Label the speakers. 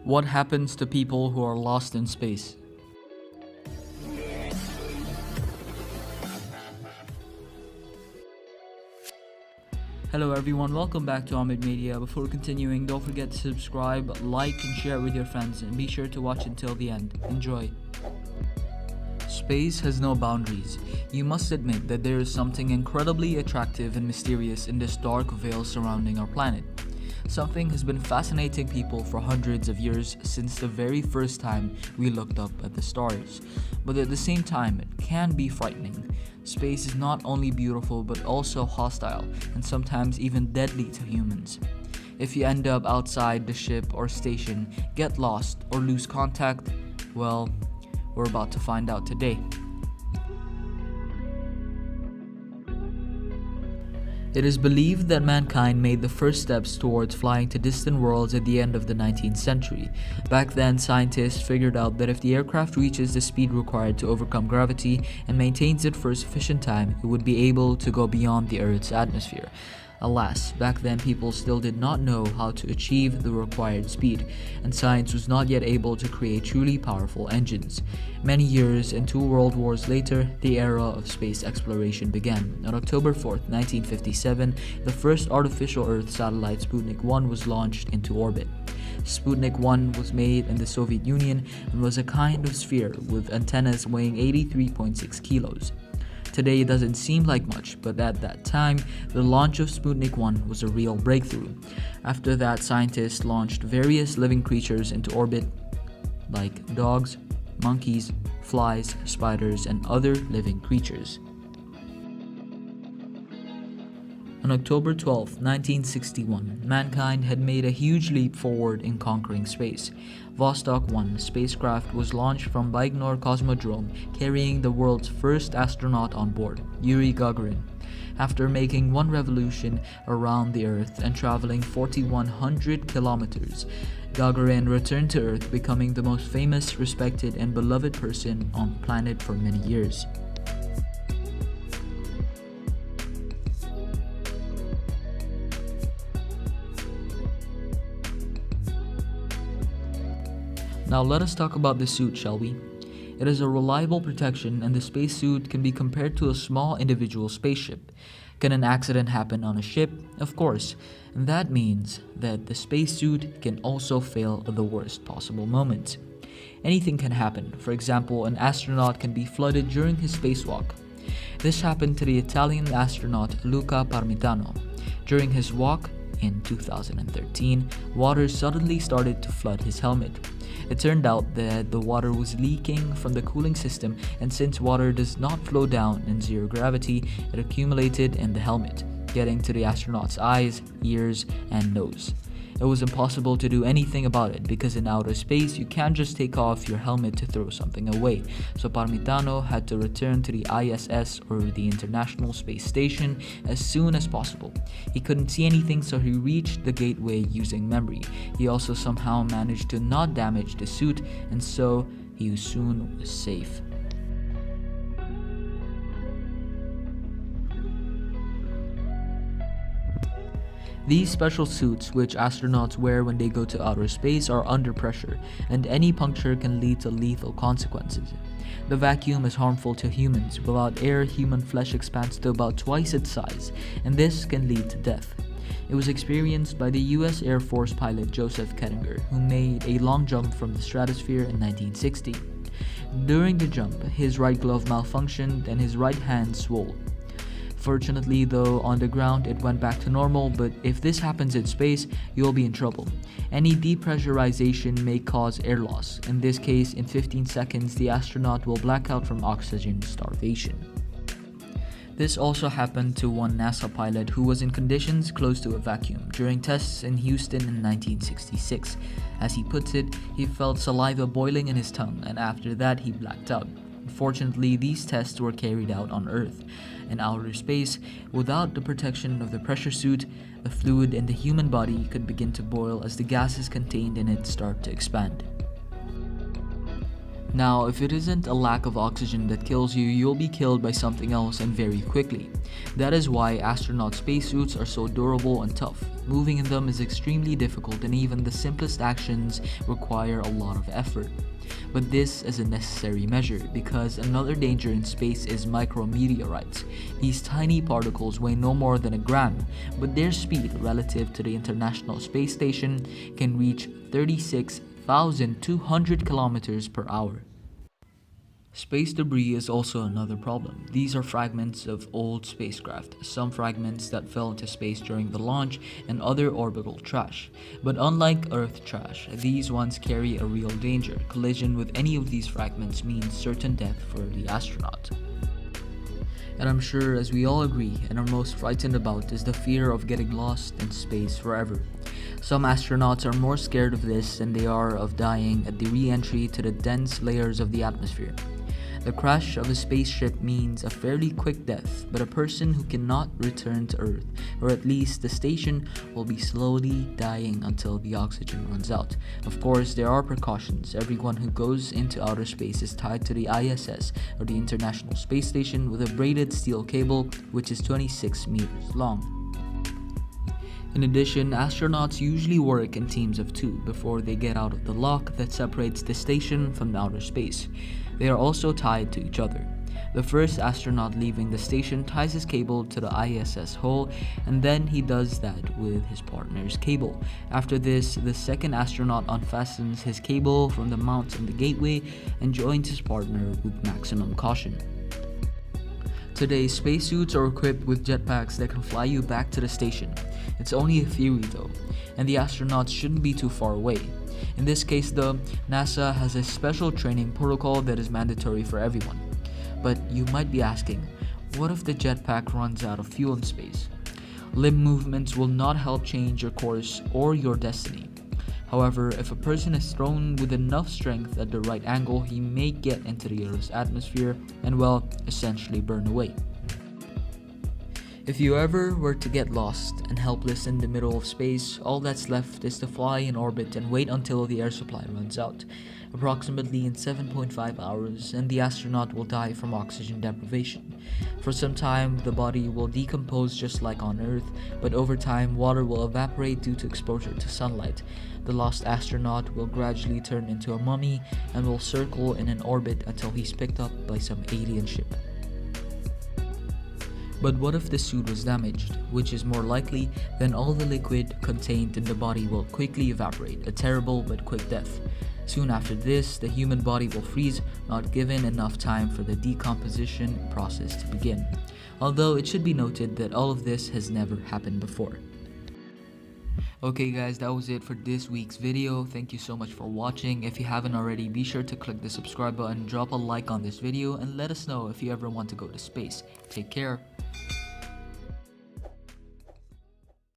Speaker 1: What happens to people who are lost in space? Hello everyone, welcome back to Omid Media. Before continuing, don't forget to subscribe, like, and share it with your friends, and be sure to watch until the end. Enjoy. Space has no boundaries. You must admit that there is something incredibly attractive and mysterious in this dark veil surrounding our planet. Something has been fascinating people for hundreds of years, since the very first time we looked up at the stars. But at the same time, it can be frightening. Space is not only beautiful but also hostile, and sometimes even deadly to humans. If you end up outside the ship or station, get lost, or lose contact, well, we're about to find out today. It is believed that mankind made the first steps towards flying to distant worlds at the end of the 19th century. Back then, scientists figured out that if the aircraft reaches the speed required to overcome gravity and maintains it for a sufficient time, it would be able to go beyond the Earth's atmosphere. Alas, back then people still did not know how to achieve the required speed, and science was not yet able to create truly powerful engines. Many years and 2 world wars later, the era of space exploration began. On October 4th, 1957, the first artificial Earth satellite Sputnik 1 was launched into orbit. Sputnik 1 was made in the Soviet Union and was a kind of sphere with antennas weighing 83.6 kilos. Today it doesn't seem like much, but at that time, the launch of Sputnik 1 was a real breakthrough. After that, scientists launched various living creatures into orbit, like dogs, monkeys, flies, spiders, and other living creatures. On October 12, 1961, mankind had made a huge leap forward in conquering space. Vostok 1 spacecraft was launched from Baikonur Cosmodrome, carrying the world's first astronaut on board, Yuri Gagarin. After making 1 revolution around the Earth and traveling 4,100 kilometers, Gagarin returned to Earth, becoming the most famous, respected, and beloved person on the planet for many years. Now let us talk about the suit, shall we? It is a reliable protection, and the spacesuit can be compared to a small individual spaceship. Can an accident happen on a ship? Of course. And that means that the spacesuit can also fail at the worst possible moment. Anything can happen. For example, an astronaut can be flooded during his spacewalk. This happened to the Italian astronaut Luca Parmitano. During his walk in 2013, water suddenly started to flood his helmet. It turned out that the water was leaking from the cooling system, and since water does not flow down in zero gravity, it accumulated in the helmet, getting to the astronaut's eyes, ears, and nose. It was impossible to do anything about it because in outer space you can't just take off your helmet to throw something away. So Parmitano had to return to the ISS, or the International Space Station, as soon as possible. He couldn't see anything, so he reached the gateway using memory. He also somehow managed to not damage the suit, and so he soon was safe. These special suits, which astronauts wear when they go to outer space, are under pressure, and any puncture can lead to lethal consequences. The vacuum is harmful to humans. Without air, human flesh expands to about twice its size, and this can lead to death. It was experienced by the US Air Force pilot Joseph Kettinger, who made a long jump from the stratosphere in 1960. During the jump, his right glove malfunctioned and his right hand swole. Fortunately, though, on the ground it went back to normal, but if this happens in space, you'll be in trouble. Any depressurization may cause air loss. In this case, in 15 seconds, the astronaut will black out from oxygen starvation. This also happened to one NASA pilot who was in conditions close to a vacuum during tests in Houston in 1966. As he puts it, he felt saliva boiling in his tongue, and after that he blacked out. Unfortunately, these tests were carried out on Earth. In outer space, without the protection of the pressure suit, the fluid in the human body could begin to boil as the gases contained in it start to expand. Now, if it isn't a lack of oxygen that kills you, you'll be killed by something else and very quickly. That is why astronaut spacesuits are so durable and tough. Moving in them is extremely difficult, and even the simplest actions require a lot of effort. But this is a necessary measure because another danger in space is micrometeorites. These tiny particles weigh no more than a gram, but their speed relative to the International Space Station can reach 36,200 kilometers per hour. Space debris is also another problem. These are fragments of old spacecraft, some fragments that fell into space during the launch, and other orbital trash. But unlike Earth trash, these ones carry a real danger. Collision with any of these fragments means certain death for the astronaut. And I'm sure, as we all agree and are most frightened about, is the fear of getting lost in space forever. Some astronauts are more scared of this than they are of dying at the re-entry to the dense layers of the atmosphere. The crash of a spaceship means a fairly quick death, but a person who cannot return to Earth, or at least the station, will be slowly dying until the oxygen runs out. Of course, there are precautions. Everyone who goes into outer space is tied to the ISS, or the International Space Station, with a braided steel cable which is 26 meters long. In addition, astronauts usually work in teams of 2 before they get out of the lock that separates the station from outer space. They are also tied to each other. The first astronaut leaving the station ties his cable to the ISS hull, and then he does that with his partner's cable. After this, the second astronaut unfastens his cable from the mount in the gateway and joins his partner with maximum caution. Today, spacesuits are equipped with jetpacks that can fly you back to the station. It's only a theory though, and the astronauts shouldn't be too far away. In this case though, NASA has a special training protocol that is mandatory for everyone. But you might be asking, what if the jetpack runs out of fuel in space? Limb movements will not help change your course or your destiny. However, if a person is thrown with enough strength at the right angle, he may get into the Earth's atmosphere and, well, essentially burn away. If you ever were to get lost and helpless in the middle of space, all that's left is to fly in orbit and wait until the air supply runs out, approximately in 7.5 hours, and the astronaut will die from oxygen deprivation. For some time, the body will decompose just like on Earth, but over time, water will evaporate due to exposure to sunlight. The lost astronaut will gradually turn into a mummy and will circle in an orbit until he's picked up by some alien ship. But what if the suit was damaged, which is more likely? Then all the liquid contained in the body will quickly evaporate, a terrible but quick death. Soon after this, the human body will freeze, not given enough time for the decomposition process to begin. Although it should be noted that all of this has never happened before. Okay guys, that was it for this week's video. Thank you so much for watching. If you haven't already, be sure to click the subscribe button, drop a like on this video, and let us know if you ever want to go to space. Take care.